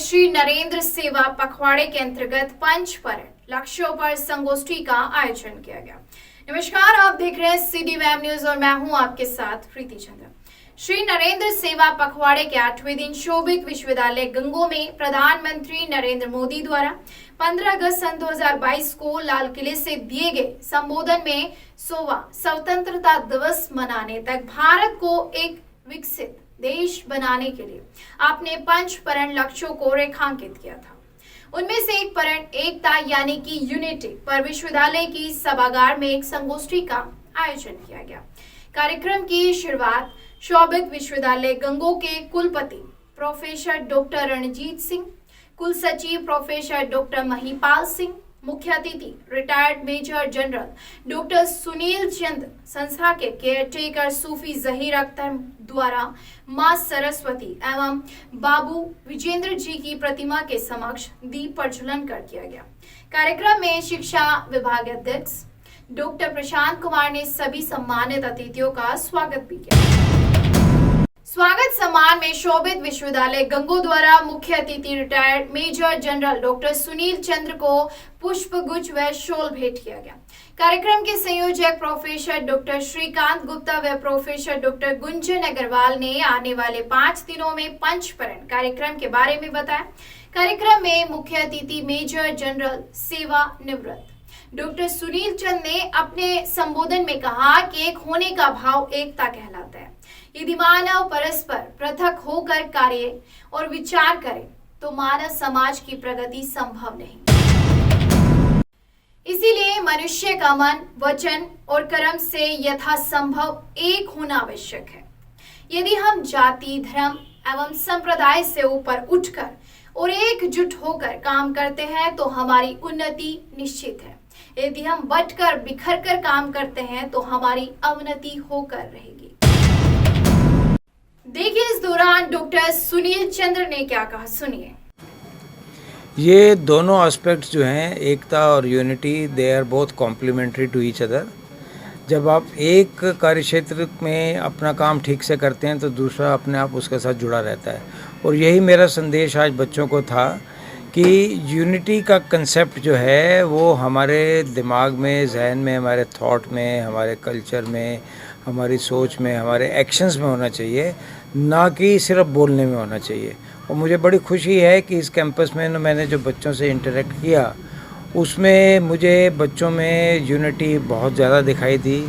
श्री नरेंद्र सेवा पखवाड़े के अंतर्गत पंच परेड लक्ष्यों पर संगोष्ठी का आयोजन किया गया। नमस्कार, आप देख रहे हैं सीडी वेब न्यूज और मैं हूं आपके साथ प्रीति चंद्र। श्री नरेंद्र सेवा पखवाड़े के 8वें दिन शोभित विश्वविद्यालय गंगो में प्रधानमंत्री नरेंद्र मोदी द्वारा 15 अगस्त सन 2022 को लाल किले से दिए गए संबोधन में 100वां स्वतंत्रता दिवस मनाने तक भारत को एक विकसित देश बनाने के लिए आपने पंच परण लक्ष्यों को रेखांकित किया था। उनमें से एक परण एकता यानी कि यूनिटी पर विश्वविद्यालय की सभागार में एक संगोष्ठी का आयोजन किया गया। कार्यक्रम की शुरुआत शोभित विश्वविद्यालय गंगो के कुलपति प्रोफेसर डॉक्टर रणजीत सिंह, कुल सचिव प्रोफेसर डॉक्टर महिपाल सिंह, मुख्य अतिथि retired major general doctor Sunil Chand, संस्था के केयरटेकर सूफी जहीर अख्तर द्वारा मां सरस्वती एवं बाबू विजेंद्र जी की प्रतिमा के समक्ष दीप प्रज्वलन कर किया गया। कार्यक्रम में शिक्षा विभाग अध्यक्ष डॉक्टर प्रशांत कुमार ने सभी सम्मानित अतिथियों का स्वागत भी किया। स्वागत सम्मान में शोभित विश्वविद्यालय गंगो द्वारा मुख्य अतिथि retired major general doctor Sunil Chandra को पुष्प गुच्छ व शॉल भेंट किया गया। कार्यक्रम के संयोजक प्रोफेसर डॉक्टर श्रीकांत गुप्ता व प्रोफेसर डॉक्टर गुंजन अग्रवाल ने आने वाले 5 दिनों में पंचपरण कार्यक्रम के बारे में बताया। कार्यक्रम में मुख्य अतिथि मेजर जनरल सेवा निवृत्त डॉक्टर सुनील चंद ने अपने संबोधन में कहा कि एक होने का भाव एकता कहलाता है। यदि मानव परस्पर पृथक होकर कार्य और विचार करे तो मानव समाज की प्रगति संभव नहीं। इसीलिए मनुष्य का मन, वचन और कर्म से यथासंभव एक होना आवश्यक है। यदि हम जाति, धर्म एवं संप्रदाय से ऊपर उठकर और एकजुट होकर काम करते हैं तो हमारी उन्नति निश्चित है। यदि हम बंटकर बिखर कर काम करते हैं तो हमारी अवनति होकर रहेगी। देखिए इस दौरान डॉक्टर सुनील चंद्र ने क्या कहा, सुनिए। ये दोनों एस्पेक्ट्स जो हैं, एकता और unity, they are both complementary to each other. जब आप एक कार्यक्षेत्र में अपना काम ठीक से करते हैं तो दूसरा अपने आप उसके साथ जुड़ा रहता है। और यही मेरा संदेश आज बच्चों को था कि यूनिटी का कंसेप्ट जो है वो हमारे दिमाग में, जहन में, हमारे थॉट में, हमारे कल्चर में, हमारी सोच में, हमारे एक्शंस में होना चाहिए, ना कि सिर्फ बोलने में होना चाहिए। और मुझे बड़ी खुशी है कि इस कैंपस में मैंने जो बच्चों से इंटरेक्ट किया उसमें मुझे बच्चों में यूनिटी बहुत ज़्यादा दिखाई दी।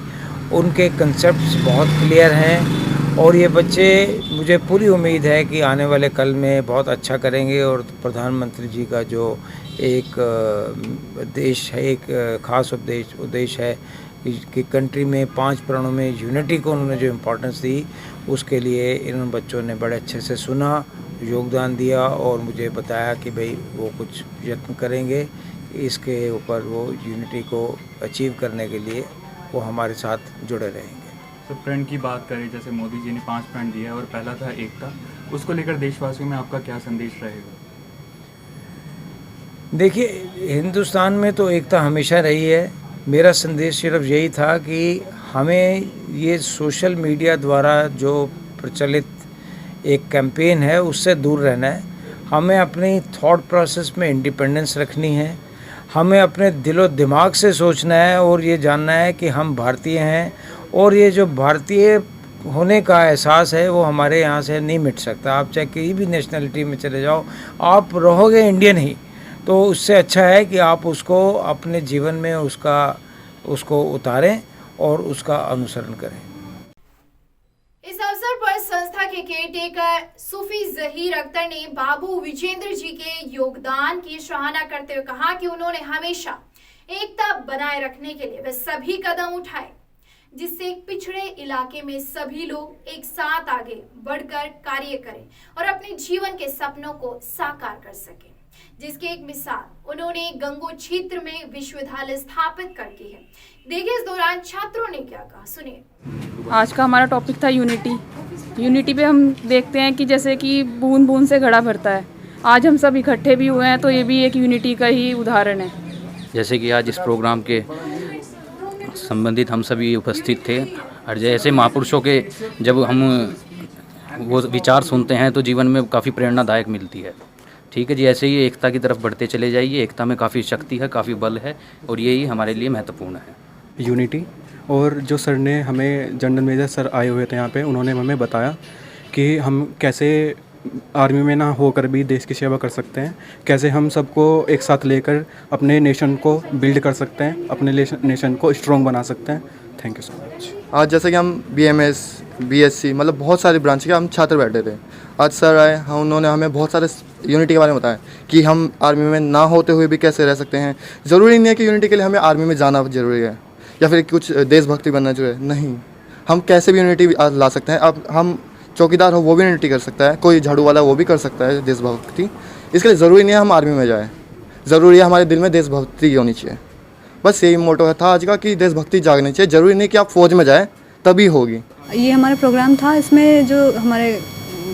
उनके कंसेप्ट्स बहुत क्लियर हैं और ये बच्चे, मुझे पूरी उम्मीद है कि आने वाले कल में बहुत अच्छा करेंगे। और प्रधानमंत्री जी का जो एक देश है, एक ख़ास उद्देश्य है कि कंट्री में 5 प्रणों में यूनिटी को उन्होंने जो इम्पोर्टेंस दी, उसके लिए इन बच्चों ने बड़े अच्छे से सुना, योगदान दिया और मुझे बताया कि भाई वो कुछ यत्न करेंगे इसके ऊपर, वो यूनिटी को अचीव करने के लिए वो हमारे साथ जुड़े रहेंगे। तो प्रण की बात करें, जैसे मोदी जी ने 5 प्रण दिए और पहला था एकता, उसको लेकर देशवासियों में आपका क्या संदेश रहेगा? देखिए, हिंदुस्तान में तो एकता हमेशा रही है। मेरा संदेश सिर्फ यही था कि हमें ये सोशल मीडिया द्वारा जो प्रचलित एक कैंपेन है उससे दूर रहना है। हमें अपनी थॉट प्रोसेस में इंडिपेंडेंस रखनी है। हमें अपने दिलो दिमाग से सोचना है और ये जानना है कि हम भारतीय हैं और ये जो भारतीय होने का एहसास है वो हमारे यहाँ से नहीं मिट सकता। आप चाहे किसी भी नेशनलिटी में चले जाओ, आप रहोगे इंडियन ही। तो उससे अच्छा है कि आप उसको अपने जीवन में उसको उतारें और उसका अनुसरण करें। इस अवसर पर संस्था के केयरटेकर सूफी जहीर अख्तर ने बाबू विजेंद्र जी के योगदान की सराहना करते हुए कहा कि उन्होंने हमेशा एकता बनाए रखने के लिए वे सभी कदम उठाए जिससे एक पिछड़े इलाके में सभी लोग एक साथ आगे बढ़कर कार्य करें और अपने जीवन के सपनों को साकार कर सकें, जिसकी एक मिसाल उन्होंने गंगो क्षेत्र में विश्वविद्यालय स्थापित कर की है। देखिए इस दौरान छात्रों ने क्या कहा, सुनिए। आज का हमारा टॉपिक था यूनिटी। यूनिटी पे हम देखते हैं कि जैसे कि बूंद बूंद से घड़ा भरता है। आज हम सब इकट्ठे भी हुए हैं तो ये भी एक यूनिटी का ही उदाहरण है। जैसे कि आज इस प्रोग्राम के संबंधित हम सभी उपस्थित थे और जैसे महापुरुषों के जब हम वो विचार सुनते हैं तो जीवन में काफ़ी प्रेरणादायक मिलती है। ठीक है जी, ऐसे ही एकता की तरफ बढ़ते चले जाइए। एकता में काफ़ी शक्ति है, काफ़ी बल है और यही हमारे लिए महत्वपूर्ण है। यूनिटी। और जो सर ने हमें, जनरल मेजर सर आए हुए थे यहाँ पे, उन्होंने हमें बताया कि हम कैसे आर्मी में ना होकर भी देश की सेवा कर सकते हैं, कैसे हम सबको एक साथ लेकर अपने नेशन को बिल्ड कर सकते हैं, अपने नेशन को स्ट्रॉन्ग बना सकते हैं। Thank you so much. आज जैसे कि हम BMS, BSc मतलब बहुत सारे ब्रांच के हम छात्र बैठे थे। आज सर आए, उन्होंने हमें बहुत सारे यूनिटी के बारे में बताया कि हम आर्मी में ना होते हुए भी कैसे रह सकते हैं। ज़रूरी नहीं है कि यूनिटी के लिए हमें आर्मी में जाना ज़रूरी है या फिर कुछ देशभक्ति बनना जरूरी है, नहीं। हम कैसे भी यूनिटी ला सकते हैं। अब हम चौकीदार हो वो भी यूनिटी कर सकता है, कोई झाड़ू वाला वो भी कर सकता है देशभक्ति। इसके लिए ज़रूरी नहीं है हम आर्मी में जाएँ, ज़रूरी है हमारे दिल में देशभक्ति होनी चाहिए। बस यही मोटो था आज का कि देशभक्ति जागनी चाहिए। ज़रूरी नहीं कि आप फौज में जाएँ तभी होगी। ये हमारा प्रोग्राम था, इसमें जो हमारे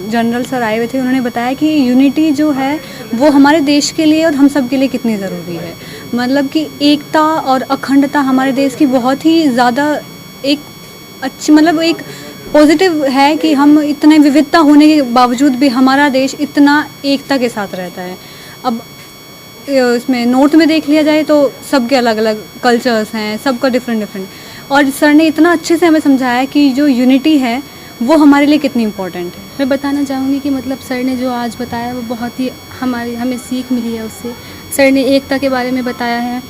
जनरल सर आए हुए थे उन्होंने बताया कि यूनिटी जो है वो हमारे देश के लिए और हम सब के लिए कितनी ज़रूरी है। मतलब कि एकता और अखंडता हमारे देश की बहुत ही ज़्यादा एक अच्छी, मतलब एक पॉजिटिव है कि हम इतने विविधता होने के बावजूद भी हमारा देश इतना एकता के साथ रहता है। अब इसमें नॉर्थ में देख लिया जाए तो सबके अलग अलग कल्चर्स हैं, सबका डिफरेंट। और सर ने इतना अच्छे से हमें समझाया कि जो यूनिटी है वो हमारे लिए कितनी इम्पोर्टेंट है। मैं बताना चाहूँगी कि मतलब सर ने जो आज बताया वो बहुत ही हमें सीख मिली है उससे। सर ने एकता के बारे में बताया है,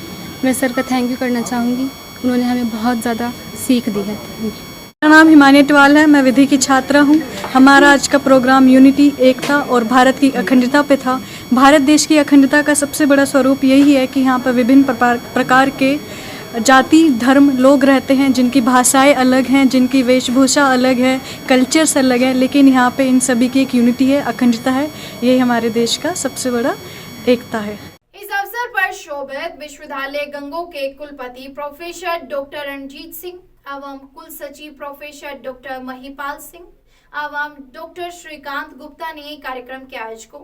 मैं सर का थैंक यू करना चाहूँगी, उन्होंने हमें बहुत ज़्यादा सीख दी है। Thank you. मेरा नाम हिमानी अटवाल है, मैं विधि की छात्रा हूँ। हमारा आज का प्रोग्राम यूनिटी, एकता और भारत की अखंडता पे था। भारत देश की अखंडता का सबसे बड़ा स्वरूप यही है कि यहाँ पर विभिन्न प्रकार के जाति धर्म लोग रहते हैं, जिनकी भाषाएं अलग हैं, जिनकी वेशभूषा अलग है, कल्चर्स अलग हैं, लेकिन यहाँ पे इन सभी की एक यूनिटी है, अखंडता है। यही हमारे देश का सबसे बड़ा एकता है। इस अवसर पर शोभित विश्वविद्यालय गंगो के कुलपति प्रोफेसर डॉक्टर रणजीत सिंह एवं कुल सचिव प्रोफेसर डॉक्टर महिपाल सिंह एवं डॉक्टर श्रीकांत गुप्ता ने कार्यक्रम के आयोजकों,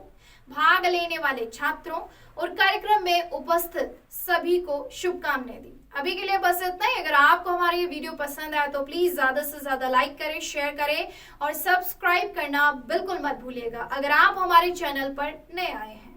भाग लेने वाले छात्रों और कार्यक्रम में उपस्थित सभी को शुभकामनाएं दी। अभी के लिए बस इतना ही। अगर आपको हमारी ये वीडियो पसंद आए तो प्लीज ज्यादा से ज्यादा लाइक करें, शेयर करें और सब्सक्राइब करना बिल्कुल मत भूलिएगा अगर आप हमारे चैनल पर नए आए हैं।